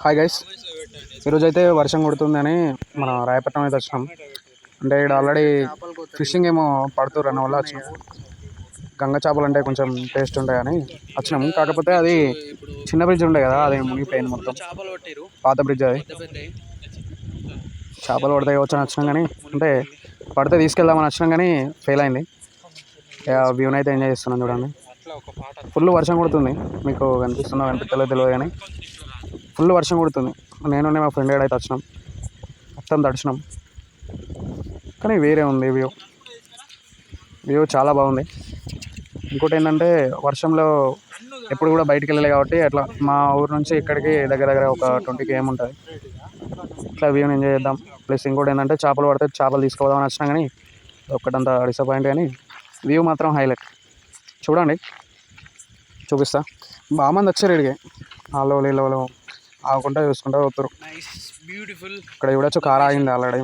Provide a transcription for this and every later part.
Hi guys, ఈరోజు అయితే వర్షం కొడుతుందని మన రాయపట్నం అయితే వచ్చినాం. అంటే ఇక్కడ ఆల్రెడీ ఫిషింగ్ ఏమో పడుతుర్రు అన్న వల్ల వచ్చినాం. గంగ చేపలు అంటే కొంచెం టేస్ట్ ఉంటాయని వచ్చినాము. కాకపోతే అది చిన్న బ్రిడ్జ్ ఉండే కదా, అది మునిగిపోయింది మొత్తం. పాత బ్రిడ్జ్ అది. చేపలు పడతాయి వచ్చి వచ్చినాం కానీ, అంటే పడితే తీసుకెళ్దామని వచ్చినాం కానీ ఫెయిల్ అయింది. వ్యూని అయితే ఎంజాయ్ చేస్తున్నాం చూడండి. ఫుల్ వర్షం కొడుతుంది, మీకు కనిపిస్తుందో కనిపించలేదో తెలియదు కానీ ఫుల్ వర్షం కొడుతుంది. నేను మా ఫ్రెండ్ అయితే వచ్చినాం, మొత్తం తడిచినాం. కానీ వేరే ఉంది వ్యూ చాలా బాగుంది. ఇంకోటి ఏంటంటే వర్షంలో ఎప్పుడు కూడా బయటికి వెళ్ళాలి కాబట్టి అట్లా మా ఊరు నుంచి ఇక్కడికి దగ్గర ఒక 20 km ఉంటుంది. ఇట్లా వ్యూని ఎంజాయ్ చేద్దాం. ప్లస్ ఇంకోటి ఏంటంటే చేపలు పడితే చేపలు తీసుకోవదామని వచ్చినా కానీ ఒక్కటంతా డిసప్పాయింట్. కానీ వ్యూ మాత్రం హైలైట్. చూడండి, చూపిస్తా. బాగా మంది వచ్చారు ఇడికి, వాళ్ళు వీళ్ళు ఆగుకుంటా చూసుకుంటా పోతారు. ఇక్కడ చూడొచ్చు, కార్ ఆగింది ఆల్రెడీ,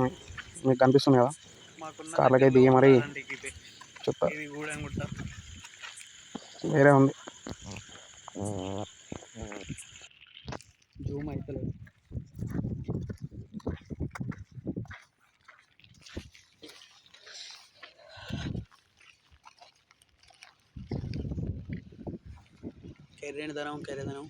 మీకు కనిపిస్తుంది కదా. కార్లకి దిగి మరి చెప్తా, వేరే ఉంది. జూమ్ అవుతలేదు. కెర్రేదనం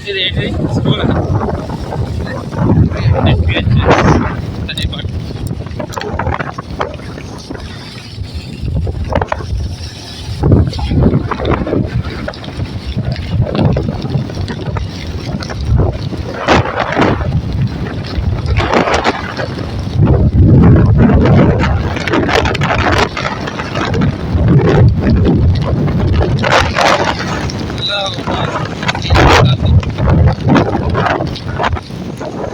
ఇది ఏంటి స్కూల్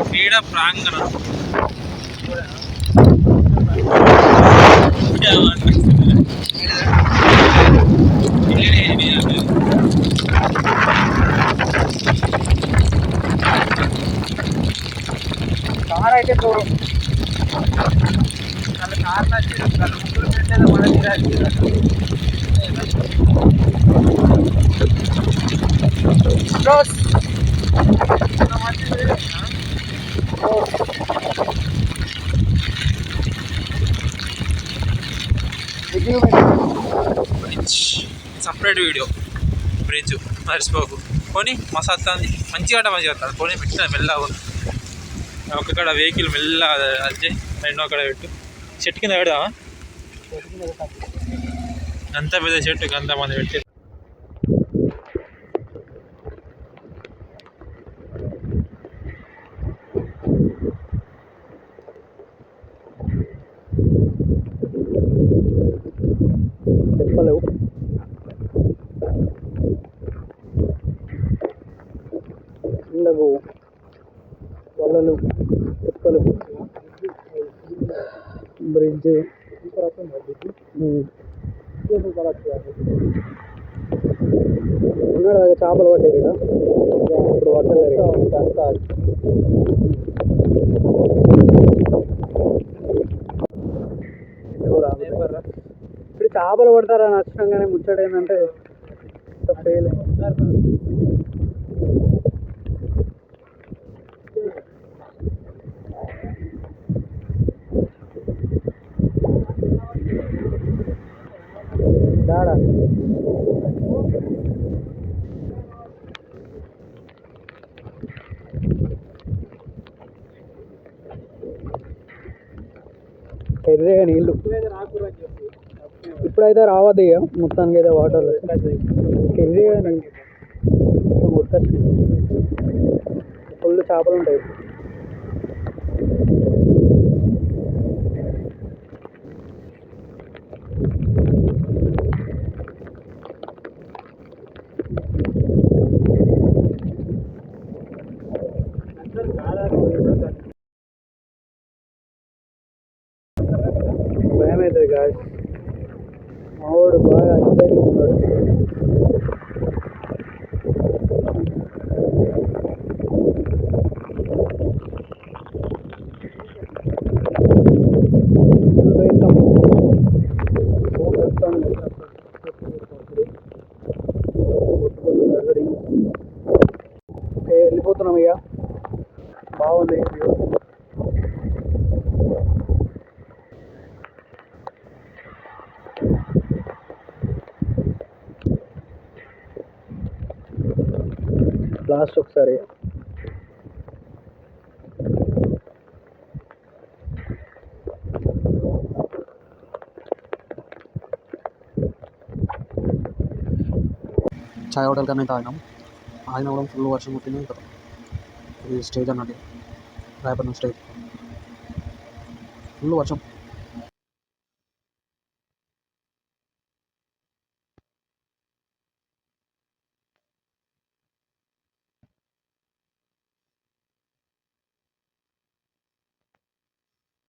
క్రీడా ప్రాంగణం. కార్ అయితే దూరం, కార్ ముగ్గురు పెట్టేది సపరేట్ వీడియో. బ్రిడ్జ్ మర్చిపోకు కొని మసాత్తాంది మంచిగా వస్తాడు. కొని పెట్టిన మెల్లగా ఒక్కడ వెహికల్ మెల్లగా అది రెండో అక్కడ పెట్టు. చెట్టు కింద పెడదామా? అంత పెద్ద చెట్టుకి అంతమంది పెట్టి చెప్పలేవు. ఉండవు వలలు, చెప్పలు, బ్రిడ్జ్ ఉన్నాడు కదా. చేపలు పట్టారు ఇక్కడ, ఇప్పుడు పట్టలేరు. ఇప్పుడు చేపలు పడతారని నచ్చడం కానీ ముచ్చట ఏంటంటే ఫెయిల్. దాడా ఎర్రగా నీళ్ళు ఇప్పుడైతే రావద్దు ఇక, మొత్తానికి అయితే వాటర్ ఎర్రగా మొత్తం ఫుల్ చేపలు ఉంటాయి. లాస్ట్ ఒకసారి చాయ్ హోటల్ కన్నా తాగినాం. ఆయన కూడా ఫుల్ వర్షం కొట్టింది. ఇంకా ఇది స్టేజ్ అన్నది రాయపట్నం స్టేజ్, ఫుల్ వర్షం.